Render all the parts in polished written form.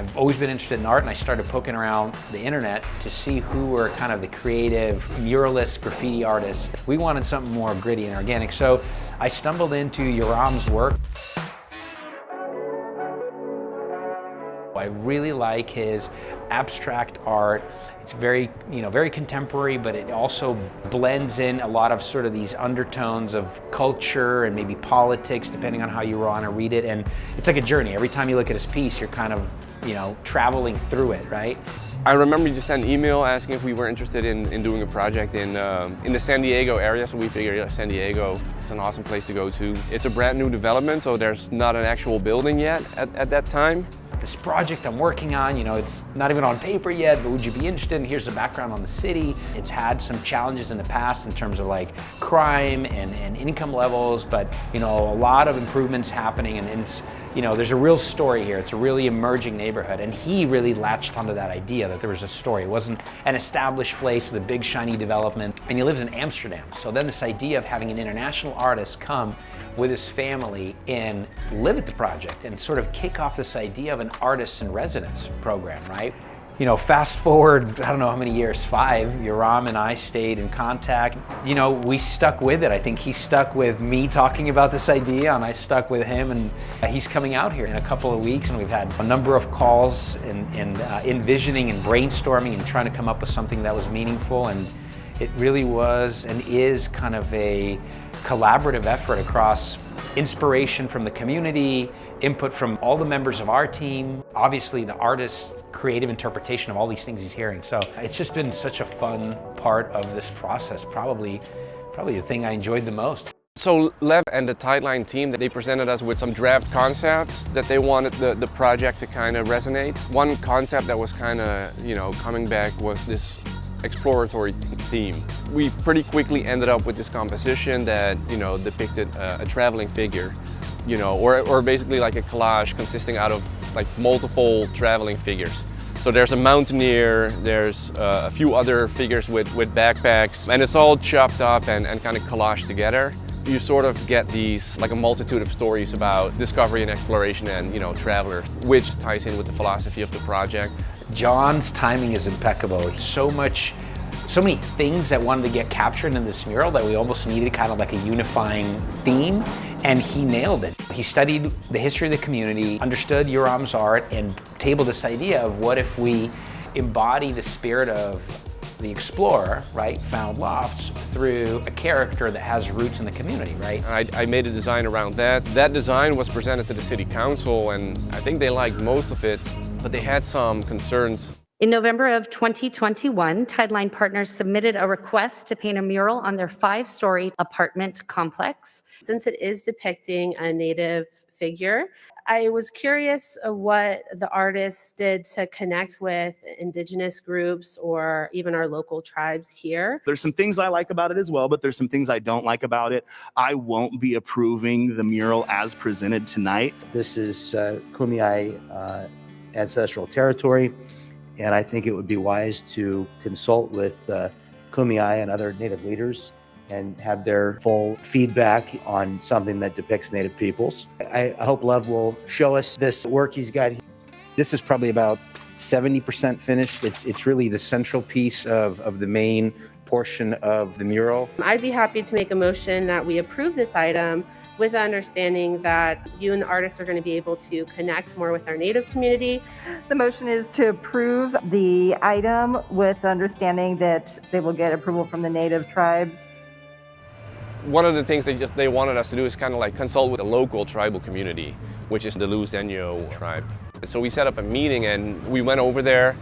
I've always been interested in art, and I started poking around the internet to see who were kind of the creative muralist graffiti artists. We wanted something more gritty and organic, so I stumbled into Yoram's work. I really like his abstract art. It's very, very contemporary, but it also blends in a lot of sort of these undertones of culture and maybe politics, depending on how you want to read it. And it's like a journey. Every time you look at his piece, you're kind of, traveling through it, right? I remember you just sent an email asking if we were interested in doing a project in the San Diego area, so we figured, yeah, San Diego, it's an awesome place to go to. It's a brand new development, so there's not an actual building yet at that time. This project I'm working on, it's not even on paper yet, but would you be interested? And here's the background on the city. It's had some challenges in the past in terms of like crime and income levels, but a lot of improvements happening, and it's, there's a real story here. It's a really emerging neighborhood, and he really latched onto that idea that there was a story. It wasn't an established place with a big shiny development, and he lives in Amsterdam. So then this idea of having an international artist come with his family and live at the project and sort of kick off this idea of an artist in residence program, right? Fast forward, I don't know how many years, 5, Yoram and I stayed in contact. We stuck with it. I think he stuck with me talking about this idea, and I stuck with him, and he's coming out here in a couple of weeks, and we've had a number of calls and envisioning and brainstorming and trying to come up with something that was meaningful, and it really was and is kind of a collaborative effort across inspiration from the community, input from all the members of our team, obviously the artist's creative interpretation of all these things he's hearing. So it's just been such a fun part of this process, probably the thing I enjoyed the most. So Lev and the Tightline team, they presented us with some draft concepts that they wanted the project to kind of resonate. One concept that was kind of, coming back was this exploratory theme. We pretty quickly ended up with this composition that, depicted a traveling figure, or basically like a collage consisting out of like multiple traveling figures. So there's a mountaineer, there's a few other figures with backpacks, and it's all chopped up and kind of collaged together. You sort of get these, like a multitude of stories about discovery and exploration and, traveler, which ties in with the philosophy of the project. John's timing is impeccable. It's so many things that wanted to get captured in this mural that we almost needed kind of like a unifying theme, and he nailed it. He studied the history of the community, understood Yoram's art, and tabled this idea of what if we embody the spirit of the explorer, right, found Lofts through a character that has roots in the community, right? I made a design around that. That design was presented to the city council, and I think they liked most of it, but they had some concerns. In November of 2021, Tightline Partners submitted a request to paint a mural on their 5-story apartment complex. Since it is depicting a Native figure, I was curious what the artist did to connect with Indigenous groups or even our local tribes here. There's some things I like about it as well, but there's some things I don't like about it. I won't be approving the mural as presented tonight. This is Kumeyaay ancestral territory, and I think it would be wise to consult with Kumeyaay and other Native leaders and have their full feedback on something that depicts Native peoples. I hope Lev will show us this work he's got. This is probably about 70% finished. It's really the central piece of the main portion of the mural. I'd be happy to make a motion that we approve this item with the understanding that you and the artists are going to be able to connect more with our Native community. The motion is to approve the item with the understanding that they will get approval from the Native tribes. One of the things they wanted us to do is kind of like consult with the local tribal community, which is the Luisdeño tribe. So we set up a meeting and we went over there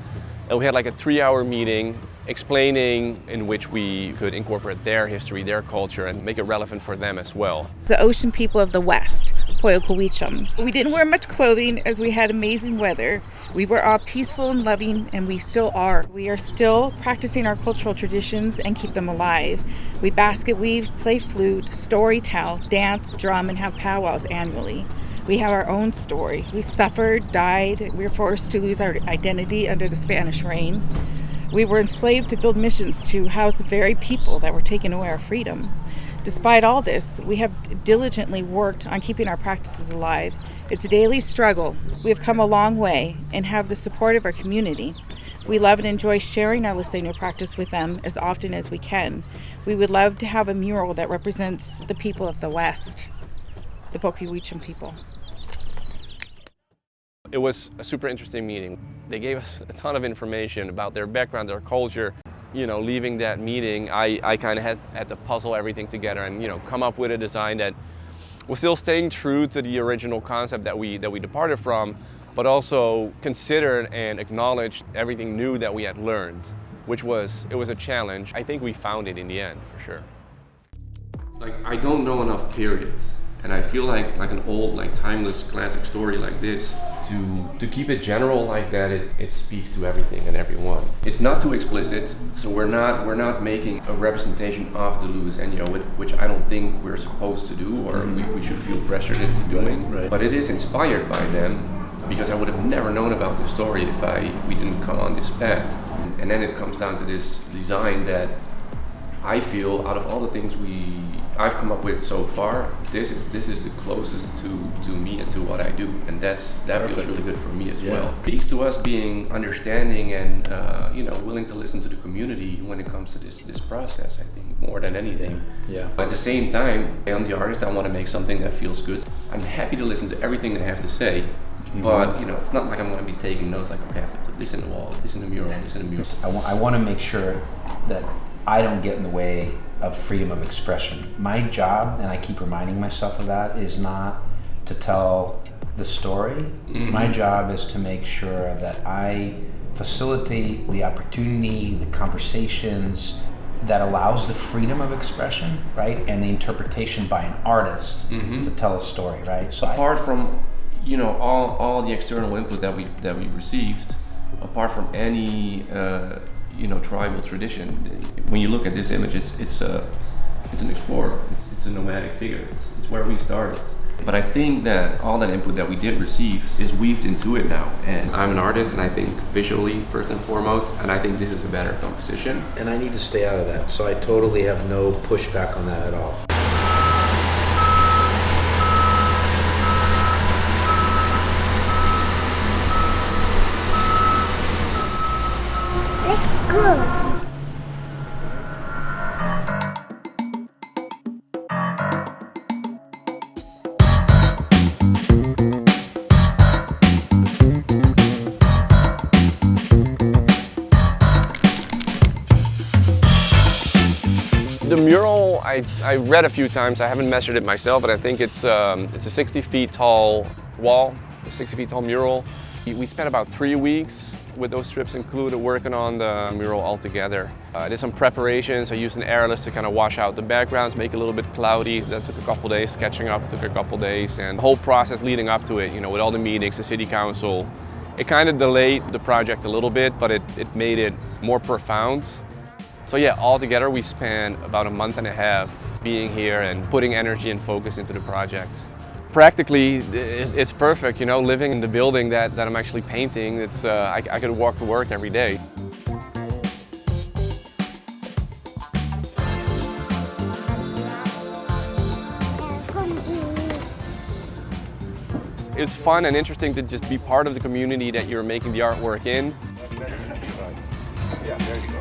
and we had like a 3-hour meeting explaining in which we could incorporate their history, their culture, and make it relevant for them as well. The ocean people of the West, Poyokowichum. We didn't wear much clothing as we had amazing weather. We were all peaceful and loving, and we still are. We are still practicing our cultural traditions and keep them alive. We basket weave, play flute, story tell, dance, drum, and have powwows annually. We have our own story. We suffered, died, we were forced to lose our identity under the Spanish reign. We were enslaved to build missions to house the very people that were taking away our freedom. Despite all this, we have diligently worked on keeping our practices alive It's a daily struggle. We have come a long way and have the support of our community. We love and enjoy sharing our Lasagna practice with them as often as we can. We would love to have a mural that represents the people of the West, the Poquihuicham people. It was a super interesting meeting. They gave us a ton of information about their background, their culture. You know, leaving that meeting, I kind of had to puzzle everything together and, you know, come up with a design that was still staying true to the original concept that we departed from, but also considered and acknowledged everything new that we had learned, it was a challenge. I think we found it in the end, for sure. Like, I don't know enough periods, and I feel like an old, like timeless classic story like this, to keep it general like that, it speaks to everything and everyone. It's not too explicit, so we're not making a representation of the Lasagna, which I don't think we're supposed to do, or we should feel pressured into doing. Right. But it is inspired by them, because I would have never known about this story if we didn't come on this path. And then it comes down to this design that I feel, out of all the things I've come up with so far, this is the closest to me and to what I do, and that feels really good for me as well. It speaks to us being understanding and you know, willing to listen to the community when it comes to this process. I think more than anything. Yeah. But at the same time, I'm the artist. I want to make something that feels good. I'm happy to listen to everything they have to say. But you know, it's not like I'm going to be taking notes like, okay, I have to put this in the wall, this in the mural, this in the mural. I want to make sure that I don't get in the way of freedom of expression. My job, and I keep reminding myself of that, is not to tell the story. My job is to make sure that I facilitate the opportunity, the conversations that allows the freedom of expression, right? And the interpretation by an artist to tell a story, right? So apart from, you know, all the external input that we received, apart from any you know, tribal tradition, when you look at this image, it's an explorer. It's a nomadic figure. It's where we started. But I think that all that input that we did receive is weaved into it now. And I'm an artist, and I think visually first and foremost, and I think this is a better composition. And I need to stay out of that, so I totally have no pushback on that at all. Let's go. The mural, I read a few times. I haven't measured it myself, but I think it's a 60 feet tall wall, a 60 feet tall mural. We spent about 3 weeks with those strips included working on the mural altogether. I did some preparations. I used an airless to kind of wash out the backgrounds, make it a little bit cloudy. That took a couple days. Sketching up took a couple days, and the whole process leading up to it, you know, with all the meetings, the city council, it kind of delayed the project a little bit, but it made it more profound. So yeah, altogether we spent about a month and a half being here and putting energy and focus into the project. Practically, it's perfect, you know, living in the building that I'm actually painting. I could walk to work every day. It's fun and interesting to just be part of the community that you're making the artwork in. Yeah, there you go.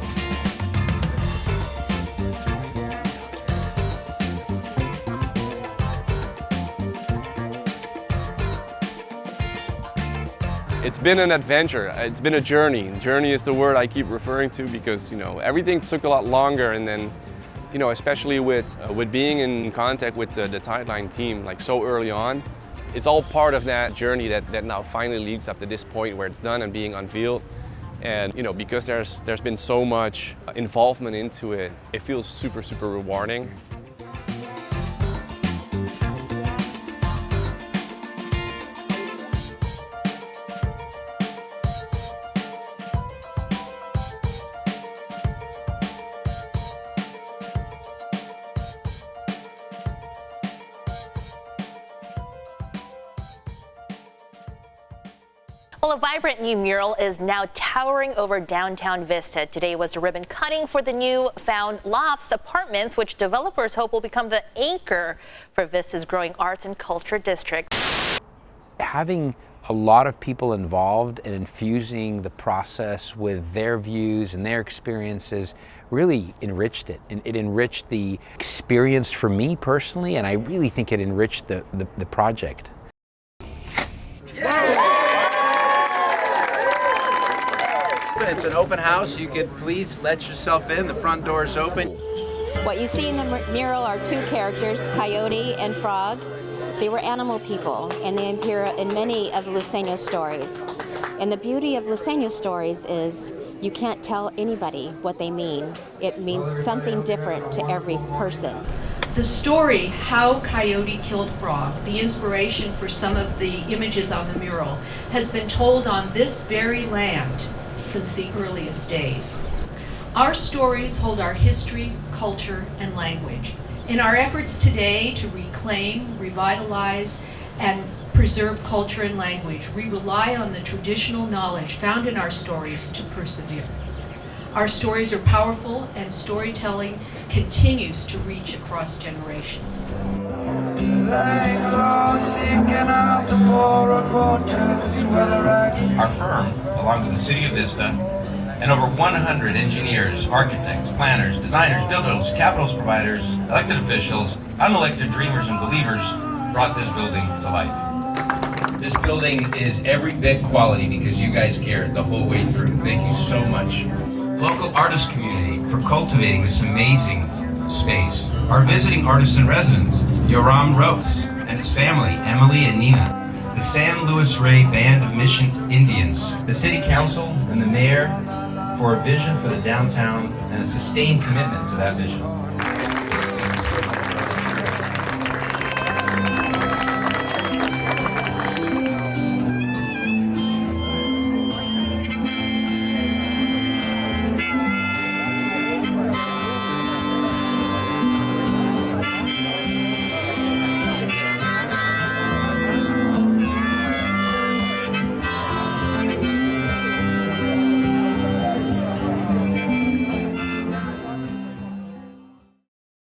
It's been an adventure. It's been a journey. Journey is the word I keep referring to because, you know, everything took a lot longer, and then, you know, especially with being in contact with the Tideline team like so early on, it's all part of that journey that now finally leads up to this point where it's done and being unveiled. And, you know, because there's been so much involvement into it, it feels super, super rewarding. Well, a vibrant new mural is now towering over downtown Vista. Today was a ribbon cutting for the new found Lofts apartments, which developers hope will become the anchor for Vista's growing arts and culture district. having a lot of people involved and infusing the process with their views and their experiences really enriched it. And it enriched the experience for me personally, and I really think it enriched the project. It's an open house. You could please let yourself in. The front door is open. What you see in the mural are two characters, Coyote and Frog. They were animal people, and they appear in many of the Luiseño stories. And the beauty of Luiseño stories is you can't tell anybody what they mean. It means something different to every person. The story, How Coyote Killed Frog, the inspiration for some of the images on the mural, has been told on this very land since the earliest days. Our stories hold our history, culture, and language. In our efforts today to reclaim, revitalize, and preserve culture and language, we rely on the traditional knowledge found in our stories to persevere. Our stories are powerful, and storytelling continues to reach across generations. Our firm belongs to the City of Vista, and over 100 engineers, architects, planners, designers, builders, capitals providers, elected officials, unelected dreamers and believers brought this building to life. This building is every bit quality because you guys cared the whole way through. Thank you so much. Local artist community for cultivating this amazing space. Our visiting artists in residence, Yoram Rhodes and his family, Emily and Nina. The San Luis Rey Band of Mission Indians. The City Council and the Mayor for a vision for the downtown and a sustained commitment to that vision.